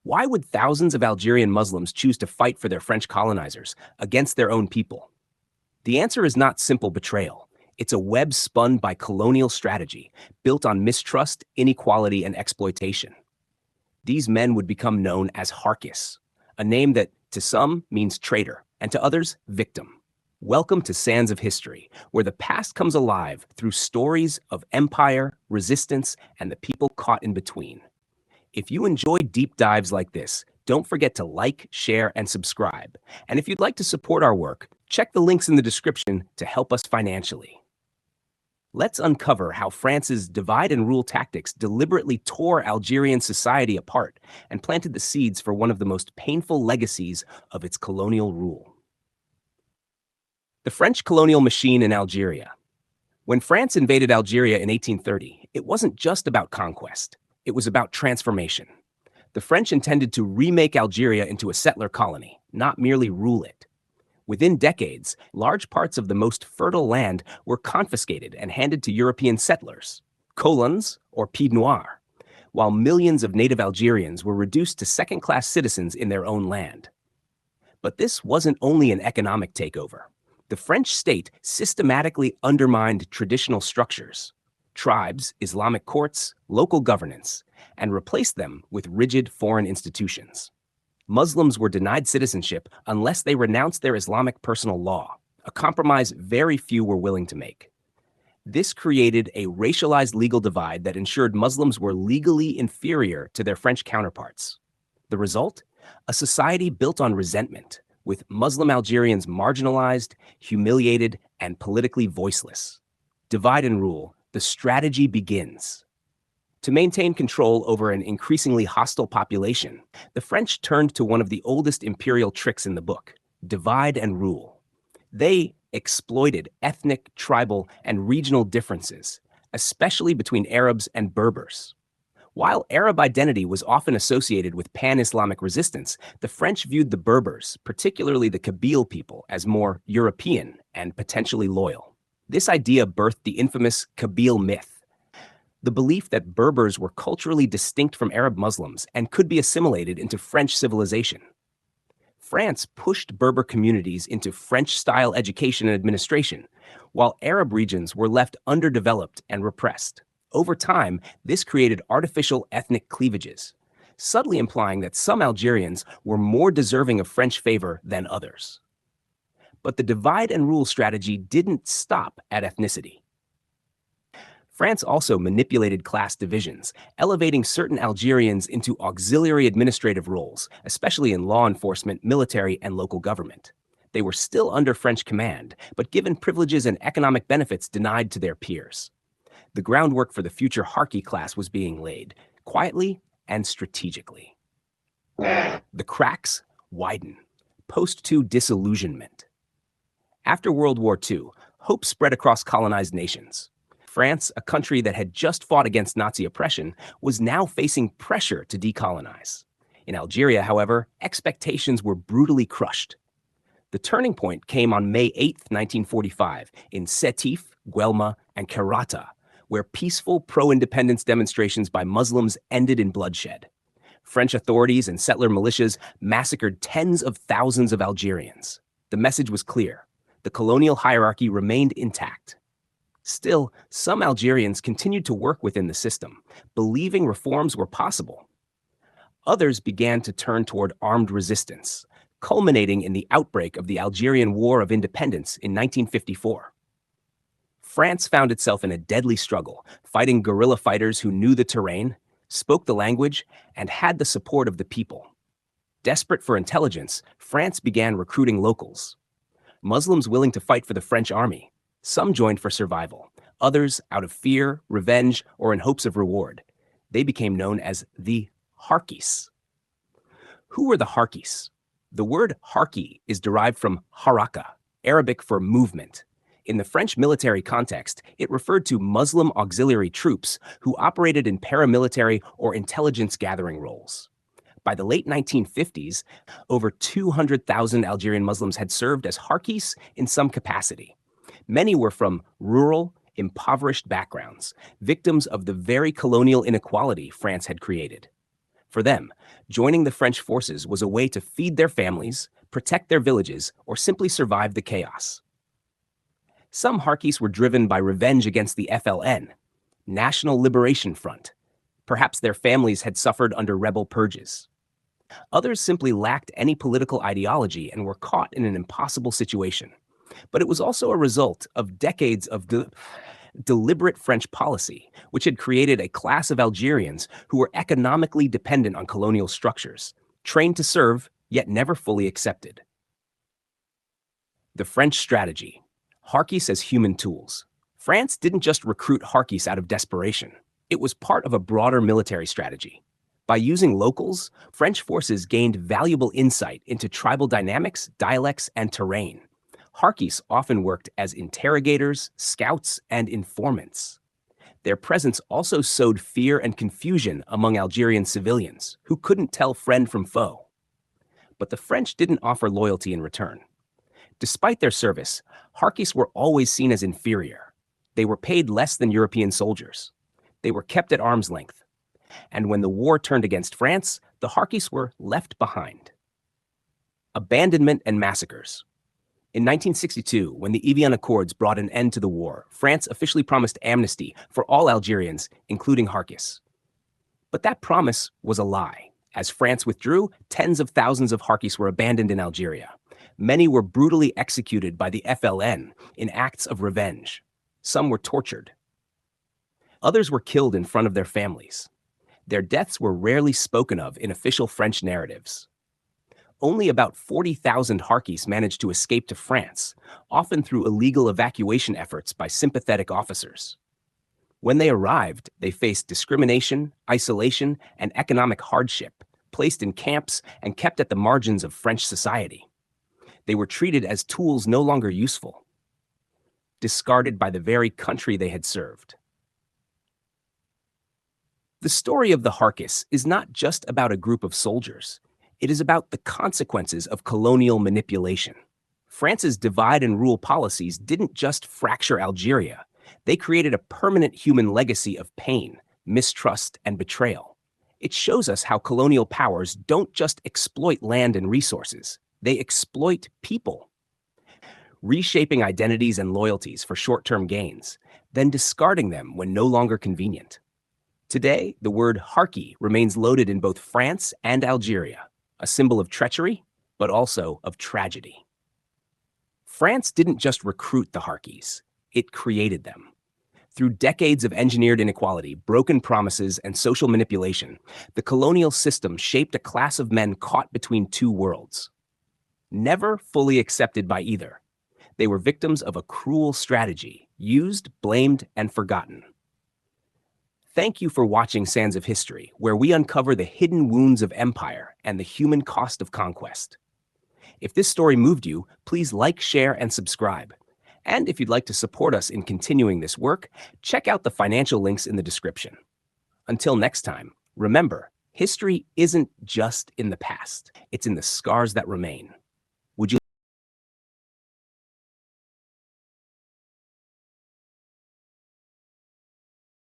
Why would thousands of Algerian Muslims choose to fight for their French colonizers against their own people? The answer is not simple betrayal. It's a web spun by colonial strategy, built on mistrust, inequality, and exploitation. These men would become known as Harkis, a name that to some means traitor, and to others, victim. Welcome to Sands of History, where the past comes alive through stories of empire, resistance, and the people caught in between. If you enjoy deep dives like this, don't forget to like, share, and subscribe. And if you'd like to support our work, check the links in the description to help us financially. Let's uncover how France's divide and rule tactics deliberately tore Algerian society apart and planted the seeds for one of the most painful legacies of its colonial rule. The French colonial machine in Algeria. When France invaded Algeria in 1830, it wasn't just about conquest. It was about transformation. The French intended to remake Algeria into a settler colony, not merely rule it. Within decades, large parts of the most fertile land were confiscated and handed to European settlers, colons or pieds noirs, while millions of native Algerians were reduced to second-class citizens in their own land. But this wasn't only an economic takeover. The French state systematically undermined traditional structures, tribes, Islamic courts, local governance, and replaced them with rigid foreign institutions. Muslims were denied citizenship unless they renounced their Islamic personal law, a compromise very few were willing to make. This created a racialized legal divide that ensured Muslims were legally inferior to their French counterparts. The result? A society built on resentment, with Muslim Algerians marginalized, humiliated, and politically voiceless. Divide and rule, the strategy begins. To maintain control over an increasingly hostile population, the French turned to one of the oldest imperial tricks in the book: divide and rule. They exploited ethnic, tribal, and regional differences, especially between Arabs and Berbers. While Arab identity was often associated with pan-Islamic resistance, the French viewed the Berbers, particularly the Kabyle people, as more European and potentially loyal. This idea birthed the infamous Kabyle Myth, the belief that Berbers were culturally distinct from Arab Muslims and could be assimilated into French civilization. France pushed Berber communities into French-style education and administration, while Arab regions were left underdeveloped and repressed. Over time, this created artificial ethnic cleavages, subtly implying that some Algerians were more deserving of French favor than others. But the divide and rule strategy didn't stop at ethnicity. France also manipulated class divisions, elevating certain Algerians into auxiliary administrative roles, especially in law enforcement, military, and local government. They were still under French command, but given privileges and economic benefits denied to their peers. The groundwork for the future Harki class was being laid, quietly and strategically. The cracks widen. Post-II disillusionment. After World War II, hope spread across colonized nations. France, a country that had just fought against Nazi oppression, was now facing pressure to decolonize. In Algeria, however, expectations were brutally crushed. The turning point came on May 8, 1945, in Sétif, Guelma, and Kerata, where peaceful pro-independence demonstrations by Muslims ended in bloodshed. French authorities and settler militias massacred tens of thousands of Algerians. The message was clear: the colonial hierarchy remained intact. Still, some Algerians continued to work within the system, believing reforms were possible. Others began to turn toward armed resistance, culminating in the outbreak of the Algerian War of Independence in 1954. France found itself in a deadly struggle, fighting guerrilla fighters who knew the terrain, spoke the language, and had the support of the people. Desperate for intelligence, France began recruiting locals. Muslims willing to fight for the French army. Some joined for survival, others out of fear, revenge, or in hopes of reward. They became known as the Harkis. Who were the Harkis? The word Harki is derived from haraka, Arabic for movement. In the French military context, it referred to Muslim auxiliary troops who operated in paramilitary or intelligence-gathering roles. By the late 1950s, over 200,000 Algerian Muslims had served as Harkis in some capacity. Many were from rural, impoverished backgrounds, victims of the very colonial inequality France had created. For them, joining the French forces was a way to feed their families, protect their villages, or simply survive the chaos. Some Harkis were driven by revenge against the FLN, National Liberation Front. Perhaps their families had suffered under rebel purges. Others simply lacked any political ideology and were caught in an impossible situation. But it was also a result of decades of deliberate French policy, which had created a class of Algerians who were economically dependent on colonial structures, trained to serve, yet never fully accepted. The French strategy: Harkis as human tools. France didn't just recruit Harkis out of desperation. It was part of a broader military strategy. By using locals, French forces gained valuable insight into tribal dynamics, dialects, and terrain. Harkis often worked as interrogators, scouts, and informants. Their presence also sowed fear and confusion among Algerian civilians, who couldn't tell friend from foe. But the French didn't offer loyalty in return. Despite their service, Harkis were always seen as inferior. They were paid less than European soldiers. They were kept at arm's length. And when the war turned against France, the Harkis were left behind. Abandonment and massacres. In 1962, when the Evian Accords brought an end to the war, France officially promised amnesty for all Algerians, including Harkis. But that promise was a lie. As France withdrew, tens of thousands of Harkis were abandoned in Algeria. Many were brutally executed by the FLN in acts of revenge. Some were tortured. Others were killed in front of their families. Their deaths were rarely spoken of in official French narratives. Only about 40,000 Harkis managed to escape to France, often through illegal evacuation efforts by sympathetic officers. When they arrived, they faced discrimination, isolation, and economic hardship, placed in camps and kept at the margins of French society. They were treated as tools no longer useful, discarded by the very country they had served. The story of the Harkis is not just about a group of soldiers. It is about the consequences of colonial manipulation. France's divide and rule policies didn't just fracture Algeria. They created a permanent human legacy of pain, mistrust, and betrayal. It shows us how colonial powers don't just exploit land and resources. They exploit people, reshaping identities and loyalties for short-term gains, then discarding them when no longer convenient. Today, the word Harki remains loaded in both France and Algeria, a symbol of treachery, but also of tragedy. France didn't just recruit the Harkis, it created them. Through decades of engineered inequality, broken promises, and social manipulation, the colonial system shaped a class of men caught between two worlds. Never fully accepted by either, they were victims of a cruel strategy, used, blamed, and forgotten. Thank you for watching Sands of History, where we uncover the hidden wounds of empire and the human cost of conquest. If this story moved you, please like, share, and subscribe. And if you'd like to support us in continuing this work, check out the financial links in the description. Until next time, remember, history isn't just in the past, it's in the scars that remain.